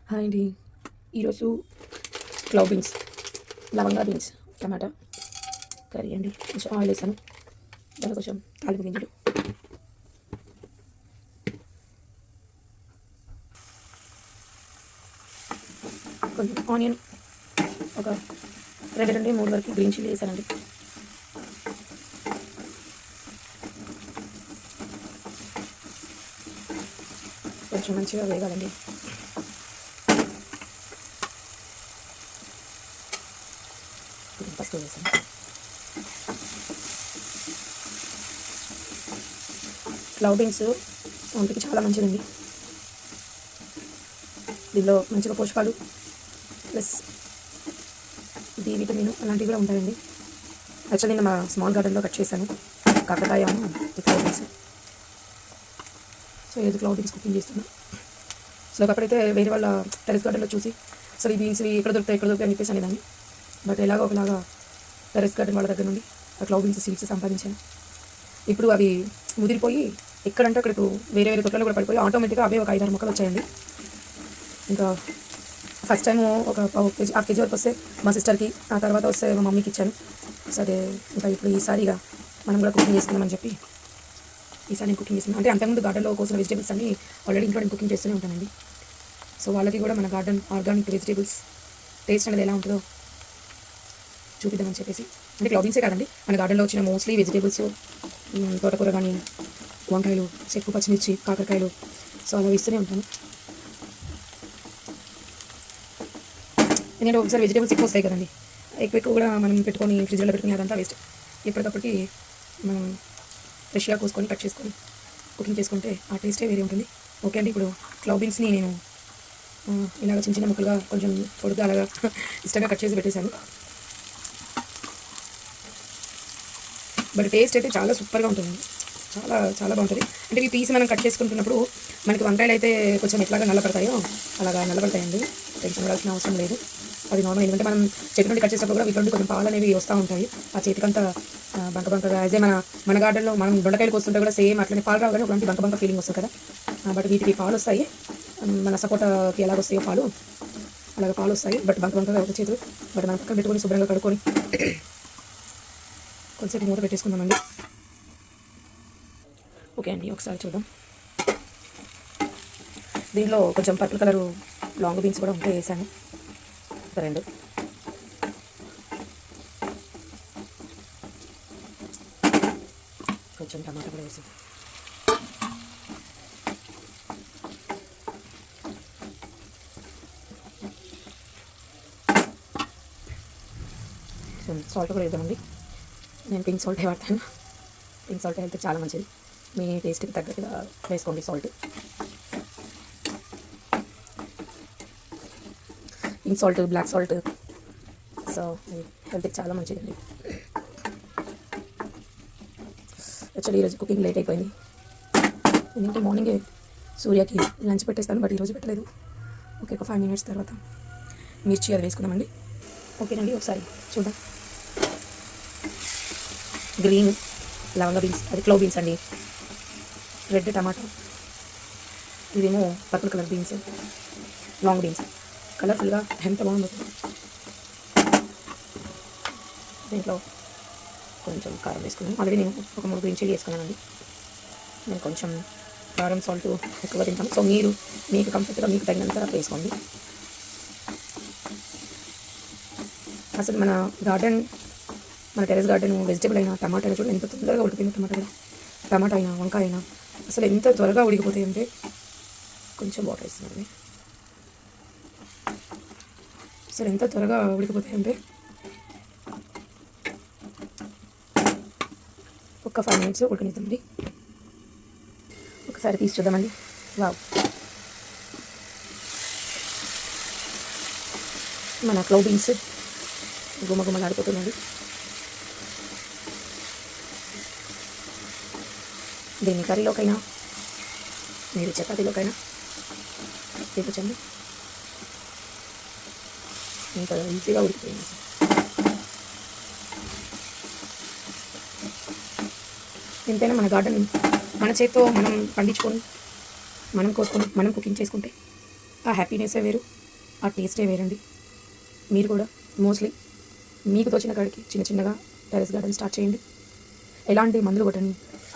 Hi అండి. ఈరోజు clove beans, లవంగా బీన్స్, టమాటా కర్రీ అండి. కొంచెం ఆయిల్ వేసాను, దాని కొంచెం తాలింపు గింజలు, కొంచెం ఆనియన్, ఒక 2 నుండి 3 వరకు గ్రీన్ చిల్లీ వేసానండి. కొంచెం మంచిగా వేగాలండి. పసుపు వేసాను. క్లవ్ బీన్స్ ఒంటికి చాలా మంచిదండి. దీనిలో మంచిగా పోషకాలు ప్లస్ డి విటమిన్ అలాంటివి కూడా ఉంటాయండి. యాక్చువల్లీ నేను మా స్మాల్ గార్డెన్లో కట్ చేశాను కాకరకాయ క్లవ్ బీన్స్. సో ఏది క్లవ్ బీన్స్ కుకింగ్ చేస్తున్నాను. సో అప్పుడైతే వేరే వాళ్ళ టెరెస్ గార్డెన్లో చూసి సో ఈ బీన్స్ ఎక్కడ దొరుకుతాయి అని చెప్పేసి అనేదాన్ని. బట్ ఒకలాగా టెరెస్ గార్డెన్ వాళ్ళ దగ్గర నుండి ఆ క్లవ్ బీన్స్ సీడ్స్ సంపాదించాను. ఇప్పుడు అవి ముదిరిపోయి ఎక్కడంటే అక్కడ ఇప్పుడు వేరే తొట్లలో కూడా పడిపోయి ఆటోమేటిక్గా అవే ఒక 5-6 మొక్కలు వచ్చాయండి. ఇంకా ఫస్ట్ టైం ఒక ½ కేజీ వరకు వస్తే మా సిస్టర్కి, ఆ తర్వాత వస్తే మా మమ్మీకి ఇచ్చాను. సరే ఇంకా ఇప్పుడు ఈసారిగా మనం కూడా కుకింగ్ చేసుకుందామని చెప్పి ఈసారి నేను కుకింగ్ చేస్తున్నాను. అంటే అంతకుముందు గార్డెన్లో కోసం వెజిటేబుల్స్ అన్నీ ఆల్రెడీ ఇంట్లో నేను కుకింగ్ చేస్తూనే ఉంటానండి. సో వాళ్ళకి కూడా మన గార్డెన్ ఆర్గానిక్ వెజిటేబుల్స్ టేస్ట్ అనేది ఎలా ఉంటుందో చూపిద్దామని చెప్పేసి. అంటే క్లవ్ బీన్సే కాదండి, మన గార్డెన్లో వచ్చిన మోస్ట్లీ వెజిటేబుల్స్, తోటకూర కానీ, వంకాయలు, చెక్కు, పచ్చిమిర్చి, కాకరకాయలు, సో అలా ఇస్తూనే ఉంటాను. ఎందుకంటే ఒకసారి వెజిటేబుల్స్ ఎక్కువ వస్తాయి కదండి, ఎక్కువ కూడా మనం పెట్టుకొని ఫ్రిడ్జ్లో పెట్టుకుని అదంతా వేస్ట్. ఎప్పటికప్పటికి మనం ఫ్రెష్గా కోసుకొని కట్ చేసుకొని కుకింగ్ చేసుకుంటే ఆ టేస్టే వేరే ఉంటుంది. ఓకే అండి, ఇప్పుడు క్లవ్ బీన్స్ని నేను ఇలాగ చిన్న చిన్న ముక్కలుగా కొంచెం పొడుగ్గా అలాగా ఇష్టంగా కట్ చేసి పెట్టేశాను. బట్ టేస్ట్ అయితే చాలా సూపర్గా ఉంటుంది, చాలా చాలా బాగుంటుంది. అంటే ఈ పీస్ మనం కట్ చేసుకుంటున్నప్పుడు మనకి వంకాయలు అయితే కొంచెం ఎట్లాగా నల్లపడతాయో అలాగా నల్లపడతాయండి. టెన్షన్ పడాల్సిన అవసరం లేదు. అది నార్మల్. ఎందుకంటే మనం చేతి నుండి కట్ చేసేటప్పుడు కూడా వీటి కొంచెం పాలు అనేవి వస్తూ ఉంటాయి. ఆ చేతికంతా బంకగా యాజ్ మన గార్డెన్లో మనం దొండకాయలు వస్తుంటే కూడా సేమ్ అట్లనే పాలు రావు, కానీ ఒకలాంటి బంక ఫీలింగ్ వస్తుంది కదా. బట్ వీటికి పాలు వస్తాయి, మన సపోటాకి ఎలాగ వస్తాయో పాలు అలాగ పాలు వస్తాయి. బట్ బంకగా ఒక చేతులు. బట్ మనం పక్కన పెట్టుకొని శుభ్రంగా కడుక్కొని కొంచెం మూత పెట్టేసుకుందామండి. ఓకే అండి, ఒకసారి చూద్దాం. దీంట్లో కొంచెం పర్పుల్ కలరు లాంగ్ బీన్స్ కూడా ఉంటే వేసాను, 2. కొంచెం టమాటా కూడా వేసాను. సాల్ట్ కూడా వేద్దామండి. నేను పింక్ సాల్ట్ వాడతాను. పింక్ సాల్ట్ అయితే చాలా మంచిది. మీ టేస్ట్కి తగ్గట్టుగా వేసుకోండి salt. Pink salt, black salt, so హెల్త్కి చాలా మంచిదండి. యాక్చువల్లీ ఈరోజు కుకింగ్ లేట్ అయిపోయింది. ఎందుకంటే మార్నింగే సూర్యకి లంచ్ పెట్టేస్తాను, బట్ ఈరోజు పెట్టలేదు. ఓకే, ఒక 5 మినిట్స్ తర్వాత మిర్చి అది వేసుకుందామండి. ఓకేనండి, ఒకసారి చూద్దాం. గ్రీన్ లవంగా బీన్స్, అది క్లవ్ బీన్స్ అండి. రెడ్ టమాటా, ఇదేమో purple colour beans, long beans. కలర్ఫుల్గా ఎంత బాగుంది. దీంట్లో కొంచెం కారం వేసుకున్నాను. ఆల్రెడీ నేను ఒక 3 గ్రీన్ చిల్లీ వేసుకున్నానండి. నేను కొంచెం కారం సాల్ట్ ఎక్కువగా తింటాను. సో మీకు కంఫర్ట్గా మీకు తగినంత వేసుకోండి. అసలు మన టెరెస్ గార్డెన్ వెజిటేబుల్ అయినా టమాటా అయినా చూడండి ఎంత తొందరగా ఉడికిపోయింది. టమాటా అయినా వంకాయ అయినా అసలు ఎంత త్వరగా ఉడికిపోతాయి అంటే. కొంచెం వాటర్ వేస్తున్నాను. అసలు ఎంత త్వరగా ఉడికిపోతాయి అంటే ఒక 5 మినిట్స్ ఉడకనిద్దామండి. ఒకసారి తీసి చూద్దామండి. వావ్, మన క్లవ్ బీన్స్ గుమగుమలాడిపోతుందండి. దీన్ని కర్రీలోకైనా మీరు చపాతీలోకైనా తిప్పచ్చండి. ఇంత ఈజీగా ఉడికిపోయింది. ఎంతైనా మన గార్డెన్ మన చేతితో మనం పండించుకొని, మనం కోసుకొని, మనం కుకింగ్ చేసుకుంటే ఆ హ్యాపీనెస్సే వేరు, ఆ టేస్టే వేరండి. మీరు కూడా మోస్ట్లీ మీకు తోచిన కాడికి చిన్న చిన్నగా టెర్రస్ గార్డెన్ స్టార్ట్ చేయండి. ఎలాంటి మందులు కొట్టని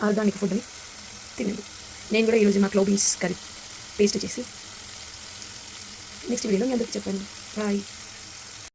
ఆర్గానిక్ ఫుడ్ని తినండి. నేను కూడా ఈరోజు మా క్లవ్ బీన్స్ కర్రీ టేస్ట్ చేసి నెక్స్ట్ వీడియోలో మీ అందరికీ చెప్పండి. బాయ్.